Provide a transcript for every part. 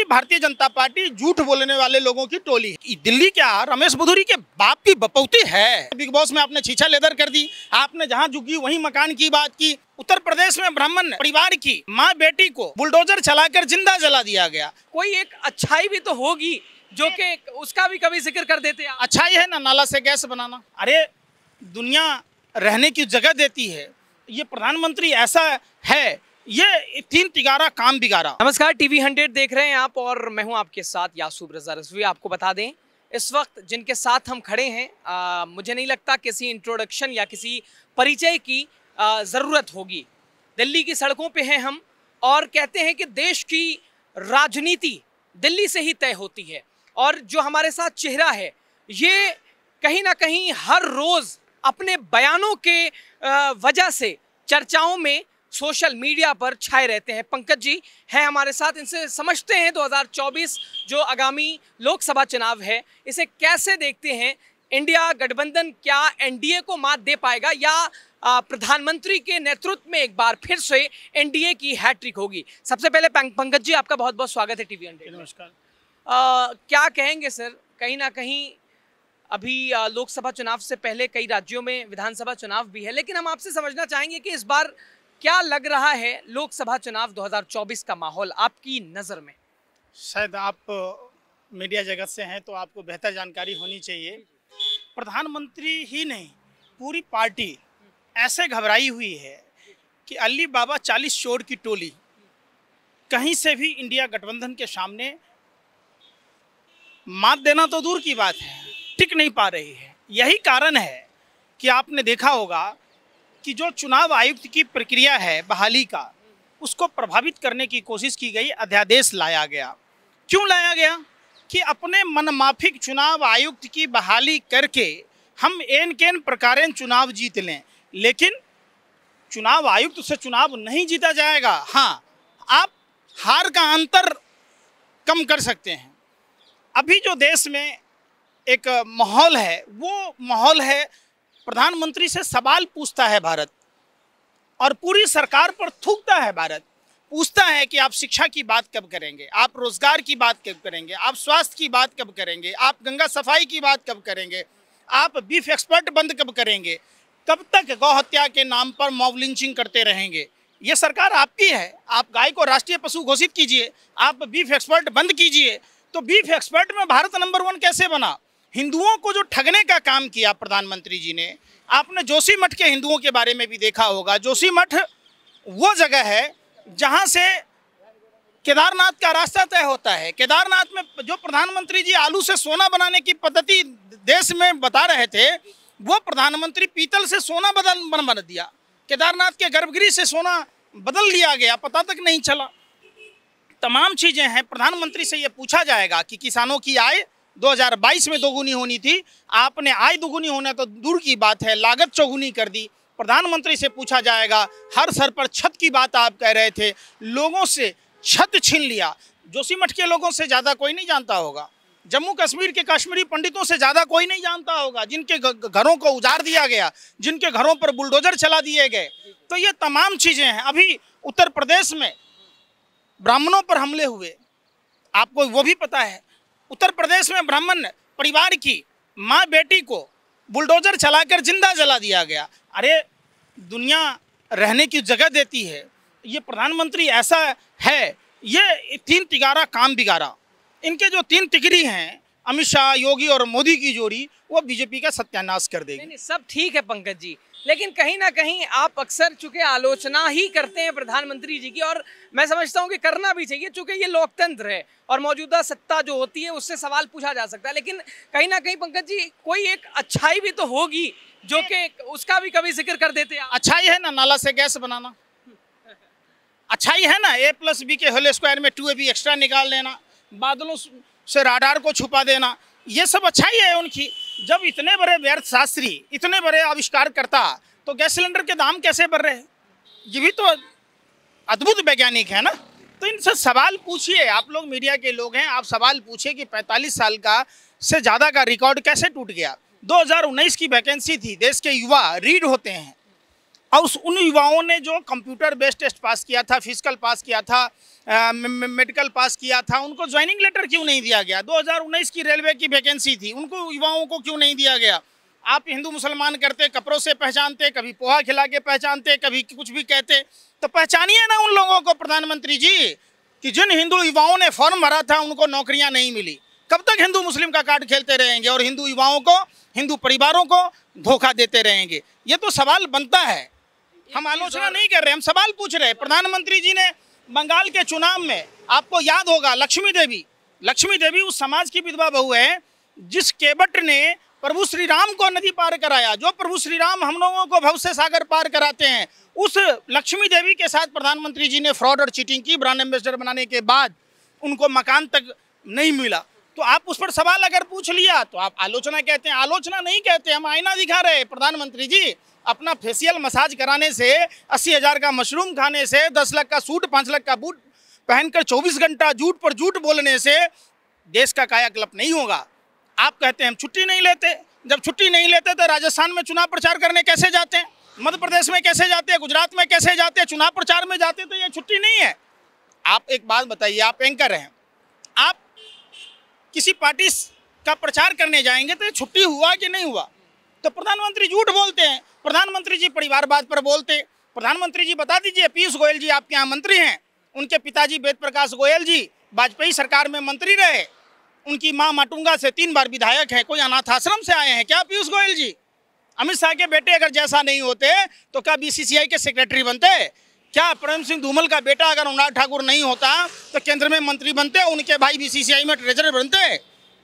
Bharatiya Janata party झूठ बोलने वाले लोगों की टोली है। दिल्ली क्या रमेश बधूरी के बाप की बपौती है। बिग बॉस में आपने छीछा लेदर कर दी, आपने जहां झुकी वहीं मकान की बात की। उत्तर प्रदेश में ब्राह्मण परिवार की माँ बेटी को बुलडोजर चलाकर जिंदा जला दिया गया। कोई एक अच्छाई भी तो होगी जो कि उसका भी कभी जिक्र कर देते हैं। अच्छाई है ना नाला से गैस बनाना। अरे दुनिया रहने की जगह देती है, ये प्रधानमंत्री ऐसा है, ये तीन तिगारा काम बिगाड़ा। नमस्कार, टीवी 100 देख रहे हैं आप और मैं हूं आपके साथ यासूब रजा रजवी। आपको बता दें इस वक्त जिनके साथ हम खड़े हैं मुझे नहीं लगता किसी इंट्रोडक्शन या किसी परिचय की ज़रूरत होगी। दिल्ली की सड़कों पे हैं हम और कहते हैं कि देश की राजनीति दिल्ली से ही तय होती है और जो हमारे साथ चेहरा है ये कहीं ना कहीं हर रोज़ अपने बयानों के वजह से चर्चाओं में सोशल मीडिया पर छाए रहते हैं। पंकज जी हैं हमारे साथ, इनसे समझते हैं 2024 जो आगामी लोकसभा चुनाव है इसे कैसे देखते हैं। इंडिया गठबंधन क्या एनडीए को मात दे पाएगा या प्रधानमंत्री के नेतृत्व में एक बार फिर से एनडीए की हैट्रिक होगी? सबसे पहले पंकज जी आपका बहुत बहुत स्वागत है टीवी 100। नमस्कार। क्या कहेंगे सर, कहीं ना कहीं अभी लोकसभा चुनाव से पहले कई राज्यों में विधानसभा चुनाव भी है, लेकिन हम आपसे समझना चाहेंगे कि इस बार क्या लग रहा है लोकसभा चुनाव 2024 का माहौल आपकी नज़र में? शायद आप मीडिया जगत से हैं तो आपको बेहतर जानकारी होनी चाहिए। प्रधानमंत्री ही नहीं पूरी पार्टी ऐसे घबराई हुई है कि अली बाबा 40 चोर की टोली कहीं से भी इंडिया गठबंधन के सामने मात देना तो दूर की बात है, टिक नहीं पा रही है। यही कारण है कि आपने देखा होगा कि जो चुनाव आयुक्त की प्रक्रिया है बहाली का, उसको प्रभावित करने की कोशिश की गई, अध्यादेश लाया गया। क्यों लाया गया? कि अपने मनमाफिक चुनाव आयुक्त की बहाली करके हम एन केन प्रकारेण चुनाव जीत लें, लेकिन चुनाव आयुक्त से चुनाव नहीं जीता जाएगा। हाँ, आप हार का अंतर कम कर सकते हैं। अभी जो देश में एक माहौल है वो माहौल है प्रधानमंत्री से सवाल पूछता है भारत और पूरी सरकार पर थूकता है भारत। पूछता है कि आप शिक्षा की बात कब करेंगे, आप रोजगार की बात कब करेंगे, आप स्वास्थ्य की बात कब करेंगे, आप गंगा सफाई की बात कब करेंगे, आप बीफ एक्सपर्ट बंद कब करेंगे, कब तक गौ हत्या के नाम पर मॉब लिंचिंग करते रहेंगे? ये सरकार आपकी है, आप गाय को राष्ट्रीय पशु घोषित कीजिए, आप बीफ एक्सपर्ट बंद कीजिए। तो बीफ एक्सपर्ट में भारत नंबर 1 कैसे बना? हिंदुओं को जो ठगने का काम किया प्रधानमंत्री जी ने। आपने जोशीमठ के हिंदुओं के बारे में भी देखा होगा। जोशीमठ वो जगह है जहां से केदारनाथ का रास्ता तय होता है। केदारनाथ में जो प्रधानमंत्री जी आलू से सोना बनाने की पद्धति देश में बता रहे थे, वो प्रधानमंत्री पीतल से सोना बना दिया। केदारनाथ के गर्भगृह से सोना बदल लिया गया, पता तक नहीं चला। तमाम चीज़ें हैं। प्रधानमंत्री से ये पूछा जाएगा कि किसानों की आय 2022 में दोगुनी होनी थी, आपने आय दोगुनी होना तो दूर की बात है, लागत चौगुनी कर दी। प्रधानमंत्री से पूछा जाएगा, हर सर पर छत की बात आप कह रहे थे, लोगों से छत छीन लिया। जोशीमठ के लोगों से ज़्यादा कोई नहीं जानता होगा, जम्मू कश्मीर के कश्मीरी पंडितों से ज़्यादा कोई नहीं जानता होगा, जिनके घरों को उजाड़ दिया गया, जिनके घरों पर बुलडोजर चला दिए गए। तो ये तमाम चीज़ें हैं। अभी उत्तर प्रदेश में ब्राह्मणों पर हमले हुए, आपको वो भी पता है। उत्तर प्रदेश में ब्राह्मण परिवार की माँ बेटी को बुलडोजर चलाकर जिंदा जला दिया गया। अरे दुनिया रहने की जगह देती है, ये प्रधानमंत्री ऐसा है, ये तीन तिगारा काम बिगाड़ा। इनके जो तीन तिगड़ी हैं अमित शाह, योगी और मोदी की जोड़ी, वो बीजेपी का सत्यानाश कर देगी। नहीं, सब ठीक है पंकज जी, लेकिन कहीं ना कहीं आप अक्सर चूंकि आलोचना ही करते हैं प्रधानमंत्री जी की, और मैं समझता हूं कि करना भी चाहिए चूंकि ये लोकतंत्र है और मौजूदा सत्ता जो होती है उससे सवाल पूछा जा सकता है। लेकिन कहीं ना कहीं पंकज जी कोई एक अच्छाई भी तो होगी जो कि उसका भी कभी जिक्र कर देते हैं। अच्छाई है ना नाला से गैस बनाना, अच्छाई है ना A+B के होल स्क्वायर में 2AB एक्स्ट्रा निकाल लेना, बादलों से राडार को छुपा देना, ये सब अच्छाई है उनकी। जब इतने बड़े व्यर्थ शास्त्री, इतने बड़े आविष्कार करता, तो गैस सिलेंडर के दाम कैसे बढ़ रहे हैं? ये भी तो अद्भुत वैज्ञानिक है ना। तो इनसे सवाल पूछिए, आप लोग मीडिया के लोग हैं, आप सवाल पूछिए कि 45 साल का से ज़्यादा का रिकॉर्ड कैसे टूट गया। 2019 की वैकेंसी थी, देश के युवा रीड होते हैं और उन युवाओं ने जो कंप्यूटर बेस्ड टेस्ट पास किया था, फिजिकल पास किया था, मेडिकल पास किया था, उनको ज्वाइनिंग लेटर क्यों नहीं दिया गया? 2019 की रेलवे की वैकेंसी थी, उनको युवाओं को क्यों नहीं दिया गया? आप हिंदू मुसलमान करते, कपड़ों से पहचानते, कभी पोहा खिला के पहचानते, कभी कुछ भी कहते, तो पहचानिए ना उन लोगों को प्रधानमंत्री जी, कि जिन हिंदू युवाओं ने फॉर्म भरा था उनको नौकरियां नहीं मिली। कब तक हिंदू मुस्लिम का कार्ड खेलते रहेंगे और हिंदू युवाओं को, हिंदू परिवारों को धोखा देते रहेंगे? ये तो सवाल बनता है। हम आलोचना नहीं कर रहे, हम सवाल पूछ रहे हैं। प्रधानमंत्री जी ने बंगाल के चुनाव में, आपको याद होगा, लक्ष्मी देवी उस समाज की विधवा बहू है जिस केवट ने प्रभु श्री राम को नदी पार कराया। जो प्रभु श्री राम हम लोगों को भव से सागर पार कराते हैं, उस लक्ष्मी देवी के साथ प्रधानमंत्री जी ने फ्रॉड और चीटिंग की। ब्रांड एम्बेसडर बनाने के बाद उनको मकान तक नहीं मिला। तो आप उस पर सवाल अगर पूछ लिया तो आप आलोचना कहते हैं। आलोचना नहीं कहते, हम आईना दिखा रहे हैं। प्रधानमंत्री जी, अपना फेशियल मसाज कराने से, 80,000 का मशरूम खाने से, 10 लाख का सूट, 5 लाख का बूट पहनकर 24 घंटा झूठ पर झूठ बोलने से देश का कायाकल्प नहीं होगा। आप कहते हैं हम छुट्टी नहीं लेते। जब छुट्टी नहीं लेते तो राजस्थान में चुनाव प्रचार करने कैसे जाते हैं? मध्य प्रदेश में कैसे जाते हैं? गुजरात में कैसे जाते हैं? चुनाव प्रचार में जाते तो ये छुट्टी नहीं है। आप एक बात बताइए, आप एंकर हैं, आप किसी पार्टी का प्रचार करने जाएंगे तो ये छुट्टी हुआ कि नहीं हुआ? तो प्रधानमंत्री झूठ बोलते हैं। प्रधानमंत्री जी परिवारवाद पर बोलते। प्रधानमंत्री जी बता दीजिए, पीयूष गोयल जी आपके यहाँ मंत्री हैं, उनके पिताजी वेद प्रकाश गोयल जी वाजपेयी सरकार में मंत्री रहे, उनकी माँ माटुंगा से 3 बार विधायक है, कोई अनाथ आश्रम से आए हैं क्या पीयूष गोयल जी? अमित शाह के बेटे अगर जैसा नहीं होते तो क्या बीसीसीआई के सेक्रेटरी बनते? क्या प्रेम सिंह धूमल का बेटा अगर अनुराग ठाकुर नहीं होता तो केंद्र में मंत्री बनते? उनके भाई बीसीसीआई में ट्रेजरर बनते?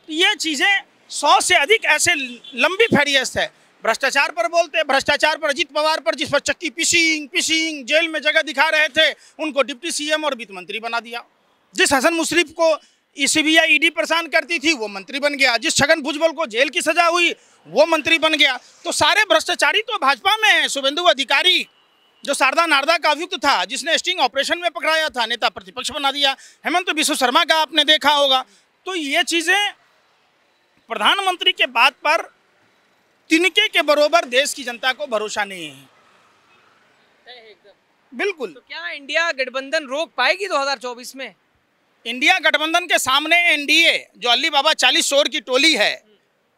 ये चीज़ें 100 से अधिक ऐसे लंबी फहरिस्त है। भ्रष्टाचार पर बोलते, भ्रष्टाचार पर अजीत पवार पर, जिस पर चक्की पिशिंग जेल में जगह दिखा रहे थे, उनको डिप्टी सीएम और वित्त मंत्री बना दिया। जिस हसन मुशर्रफ को सीबीआई ईडी परेशान करती थी वो मंत्री बन गया। जिस छगन भुजबल को जेल की सजा हुई वो मंत्री बन गया। तो सारे भ्रष्टाचारी तो भाजपा में हैं। शुभेंदु अधिकारी जो शारदा नारदा का अभियुक्त था, जिसने स्टिंग ऑपरेशन में पकड़ाया था, नेता प्रतिपक्ष बना दिया। हेमंत बिस्व शर्मा का आपने देखा होगा। तो ये चीज़ें, प्रधानमंत्री के बात पर तिनके के बरोबर देश की जनता को भरोसा नहीं है। बिल्कुल। तो क्या इंडिया गठबंधन रोक पाएगी 2024 में? इंडिया गठबंधन के सामने एनडीए जो अली बाबा 40 शोर की टोली है,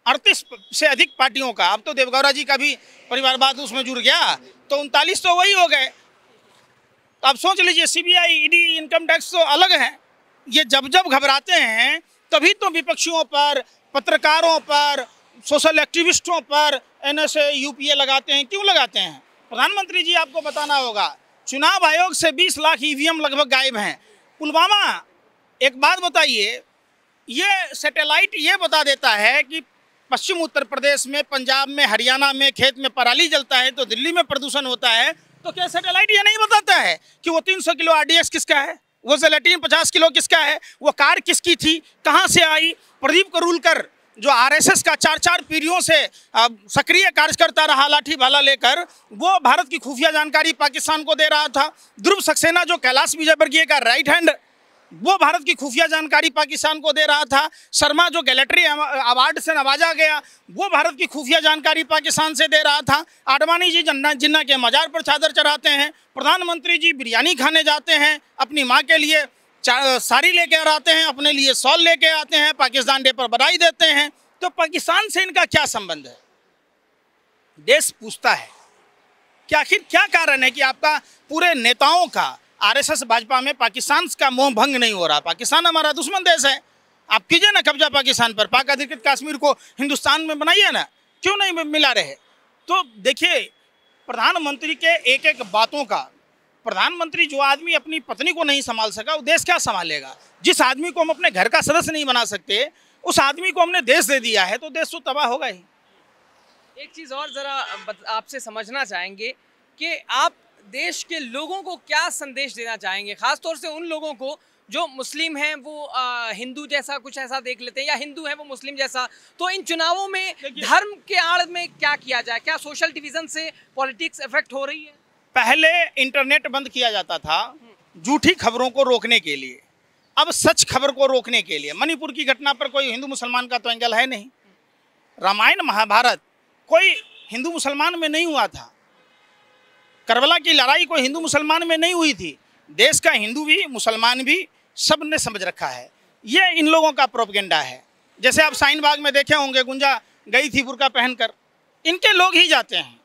38 से अधिक पार्टियों का, अब तो देवगौड़ा जी का भी परिवारवाद उसमें जुड़ गया, तो 39 तो वही हो गए। तो आप सोच लीजिए, सीबीआई, ईडी, इनकम टैक्स तो अलग है। ये जब जब घबराते हैं तभी तो विपक्षियों पर, पत्रकारों पर, सोशल एक्टिविस्टों पर एनएसए, यूपीए लगाते हैं। क्यों लगाते हैं? प्रधानमंत्री जी आपको बताना होगा, चुनाव आयोग से 20 लाख ईवीएम लगभग गायब हैं। पुलवामा, एक बात बताइए, ये सैटेलाइट ये बता देता है कि पश्चिम उत्तर प्रदेश में, पंजाब में, हरियाणा में खेत में पराली जलता है तो दिल्ली में प्रदूषण होता है। तो क्या सैटेलाइट ये नहीं बताता है कि वो 300 किलो आरडीएक्स किसका है, वो जेलेटिन 50 किलो किसका है, वो कार किसकी थी, कहाँ से आई? प्रदीप करूलकर जो आरएसएस का 4 पीढ़ियों से सक्रिय कार्यकर्ता रहा, लाठी भाला लेकर, वो भारत की खुफिया जानकारी पाकिस्तान को दे रहा था। ध्रुव सक्सेना जो कैलाश विजयवर्गीय का राइट हैंड, वो भारत की खुफिया जानकारी पाकिस्तान को दे रहा था। शर्मा जो गैलेटरी अवार्ड से नवाजा गया, वो भारत की खुफिया जानकारी पाकिस्तान से दे रहा था। आडवाणी जी जिन्ना के मजार पर चादर चढ़ाते हैं। प्रधानमंत्री जी बिरयानी खाने जाते हैं, अपनी माँ के लिए साड़ी लेकर आते हैं, अपने लिए शॉल लेके आते हैं, पाकिस्तान डे पर बधाई देते हैं। तो पाकिस्तान से इनका क्या संबंध है? देश पूछता है कि आखिर क्या कारण है कि आपका पूरे नेताओं का आरएसएस भाजपा में पाकिस्तान का मोह भंग नहीं हो रहा? पाकिस्तान हमारा दुश्मन देश है, आप कीजिए ना कब्जा पाकिस्तान पर, पाक अधिकृत कश्मीर को हिंदुस्तान में बनाइए ना, क्यों नहीं मिला रहे? तो देखिए, प्रधानमंत्री के एक एक बातों का, प्रधानमंत्री जो आदमी अपनी पत्नी को नहीं संभाल सका वो देश क्या संभालेगा? जिस आदमी को हम अपने घर का सदस्य नहीं बना सकते, उस आदमी को हमने देश दे दिया है, तो देश तो तबाह होगा ही। एक चीज़ और ज़रा आपसे समझना चाहेंगे कि आप देश के लोगों को क्या संदेश देना चाहेंगे, खासतौर से उन लोगों को जो मुस्लिम हैं वो हिंदू जैसा कुछ ऐसा देख लेते हैं, या हिंदू हैं वो मुस्लिम जैसा। तो इन चुनावों में धर्म के आड़ में क्या किया जाए? क्या सोशल डिवीजन से पॉलिटिक्स इफेक्ट हो रही है? पहले इंटरनेट बंद किया जाता था झूठी खबरों को रोकने के लिए, अब सच खबर को रोकने के लिए। मणिपुर की घटना पर कोई हिंदू मुसलमान का तो एंगल है नहीं। रामायण महाभारत कोई हिंदू मुसलमान में नहीं हुआ था। करबला की लड़ाई कोई हिंदू मुसलमान में नहीं हुई थी, देश का हिंदू भी मुसलमान भी सब ने समझ रखा है। ये इन लोगों का प्रोपगेंडा है। जैसे आप शाहीन बाग में देखे होंगे, गुंजा गई थी बुर्का पहनकर, इनके लोग ही जाते हैं,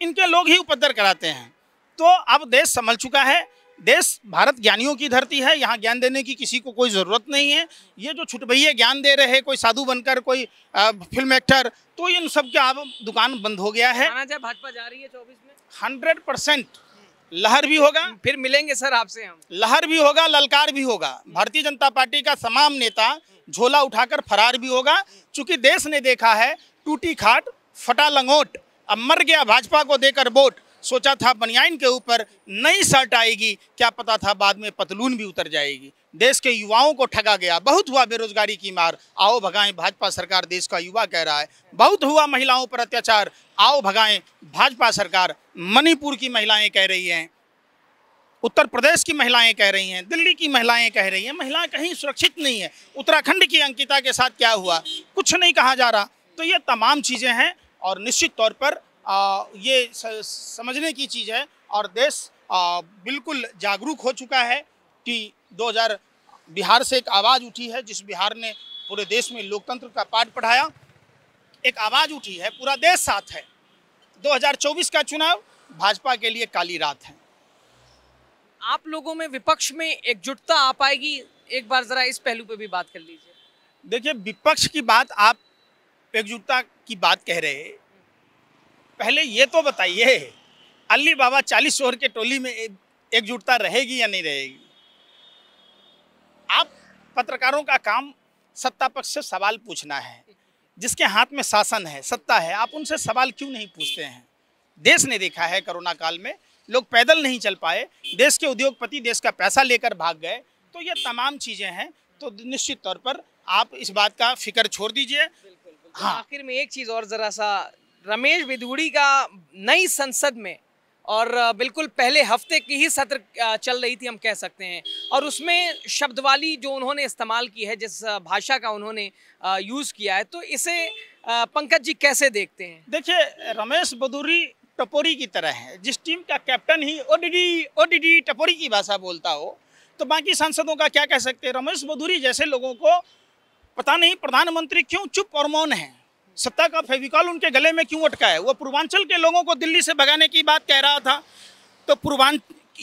इनके लोग ही उपद्रव कराते हैं। तो अब देश संभल चुका है, देश भारत ज्ञानियों की धरती है, यहाँ ज्ञान देने की किसी को कोई ज़रूरत नहीं है। ये जो छुटभैये ज्ञान दे रहे हैं, कोई साधु बनकर, कोई फिल्म एक्टर, तो इन सब का अब दुकान बंद हो गया है। भाजपा जा रही है 24 में 100% लहर भी होगा, फिर मिलेंगे सर आपसे हम। लहर भी होगा, ललकार भी होगा। भारतीय जनता पार्टी का तमाम नेता झोला उठाकर फरार भी होगा, क्योंकि देश ने देखा है टूटी खाट फटा लंगोट, अब मर गया भाजपा को देकर वोट। सोचा था बनियाइन के ऊपर नई शर्ट आएगी, क्या पता था बाद में पतलून भी उतर जाएगी। देश के युवाओं को ठगा गया, बहुत हुआ बेरोजगारी की मार, आओ भगाएं भाजपा सरकार, देश का युवा कह रहा है। बहुत हुआ महिलाओं पर अत्याचार, आओ भगाएं भाजपा सरकार, मणिपुर की महिलाएं कह रही हैं, उत्तर प्रदेश की महिलाएं कह रही हैं, दिल्ली की महिलाएं कह रही हैं, महिलाएं कहीं सुरक्षित नहीं है। उत्तराखंड की अंकिता के साथ क्या हुआ, कुछ नहीं कहा जा रहा। तो ये तमाम चीज़ें हैं और निश्चित तौर पर ये समझने की चीज़ है और देश बिल्कुल जागरूक हो चुका है कि 2000 बिहार से एक आवाज़ उठी है, जिस बिहार ने पूरे देश में लोकतंत्र का पाठ पढ़ाया। एक आवाज़ उठी है, पूरा देश साथ है। 2024 का चुनाव भाजपा के लिए काली रात है। आप लोगों में विपक्ष में एकजुटता आ पाएगी? एक बार जरा इस पहलू पे भी बात कर लीजिए। देखिए, विपक्ष की बात, आप एकजुटता की बात कह रहे हैं, पहले ये तो बताइए अली बाबा 40 शोर के टोली में एकजुटता रहेगी या नहीं रहेगी? आप पत्रकारों का काम सत्ता पक्ष से सवाल पूछना है, जिसके हाथ में शासन है, सत्ता है, आप उनसे सवाल क्यों नहीं पूछते हैं? देश ने देखा है कोरोना काल में लोग पैदल नहीं चल पाए, देश के उद्योगपति देश का पैसा लेकर भाग गए। तो ये तमाम चीज़ें हैं, तो निश्चित तौर पर आप इस बात का फिक्र छोड़ दीजिए। हाँ, आखिर में एक चीज़ और ज़रा सा, रमेश बिधूड़ी का नई संसद में और बिल्कुल पहले हफ्ते की ही सत्र चल रही थी हम कह सकते हैं, और उसमें शब्दवाली जो उन्होंने इस्तेमाल की है, जिस भाषा का उन्होंने यूज़ किया है, तो इसे पंकज जी कैसे देखते हैं? देखिए, रमेश बिधूड़ी टपोरी की तरह है। जिस टीम का कैप्टन ही ओडीडी टपोरी की भाषा बोलता हो, तो बाकी सांसदों का क्या कह सकते हैं? रमेश बिधूड़ी जैसे लोगों को पता नहीं प्रधानमंत्री क्यों चुप और मौन है, सत्ता का फेविकॉल उनके गले में क्यों अटका है। वो पूर्वांचल के लोगों को दिल्ली से भगाने की बात कह रहा था, तो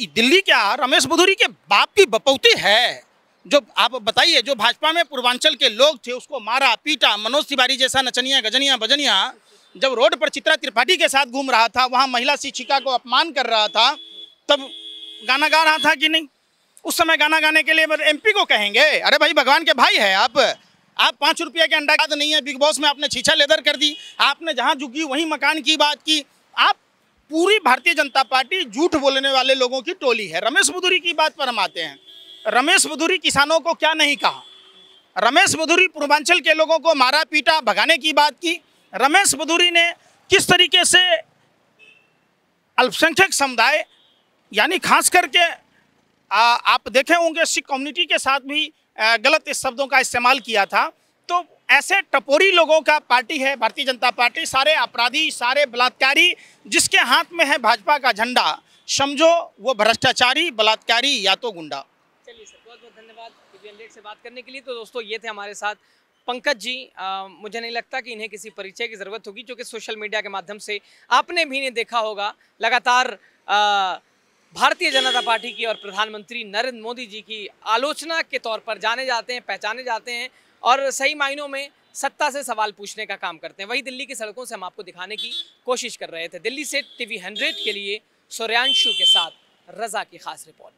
दिल्ली क्या रमेश बिधूड़ी के बाप की बपौती है? जो आप बताइए, जो भाजपा में पूर्वांचल के लोग थे उसको मारा पीटा, मनोज तिवारी जैसा नचनिया गजनिया बजनिया जब रोड पर चित्रा त्रिपाठी के साथ घूम रहा था, वहाँ महिला शिक्षिका को अपमान कर रहा था, तब गाना गा रहा था कि नहीं? उस समय गाना गाने के लिए एमपी को कहेंगे अरे भाई भगवान के भाई है आप 5 रुपये के अंडा नहीं है। बिग बॉस में आपने छीछा लेदर कर दी, आपने जहाँ झुकी वहीं मकान की बात की। आप पूरी भारतीय जनता पार्टी झूठ बोलने वाले लोगों की टोली है। रमेश बिधूड़ी की बात पर हम आते हैं। रमेश बिधूड़ी किसानों को क्या नहीं कहा? रमेश बिधूड़ी पूर्वांचल के लोगों को मारा पीटा भगाने की बात की। रमेश बिधूड़ी ने किस तरीके से अल्पसंख्यक समुदाय, यानी खास करके आप देखे होंगे सिख कम्युनिटी के साथ भी गलत इस शब्दों का इस्तेमाल किया था। तो ऐसे टपोरी लोगों का पार्टी है भारतीय जनता पार्टी। सारे अपराधी, सारे बलात्कारी जिसके हाथ में है भाजपा का झंडा, समझो वो भ्रष्टाचारी, बलात्कारी या तो गुंडा। चलिए सर, बहुत बहुत धन्यवाद टीवी 100 से बात करने के लिए। तो दोस्तों, ये थे हमारे साथ पंकज जी। मुझे नहीं लगता कि इन्हें किसी परिचय की ज़रूरत होगी, क्योंकि सोशल मीडिया के माध्यम से आपने भी इन्हें देखा होगा। लगातार भारतीय जनता पार्टी की और प्रधानमंत्री नरेंद्र मोदी जी की आलोचना के तौर पर जाने जाते हैं, पहचाने जाते हैं, और सही मायनों में सत्ता से सवाल पूछने का काम करते हैं। वही दिल्ली की सड़कों से हम आपको दिखाने की कोशिश कर रहे थे। दिल्ली से टीवी 100 के लिए सूर्यांशु के साथ रजा की खास रिपोर्ट।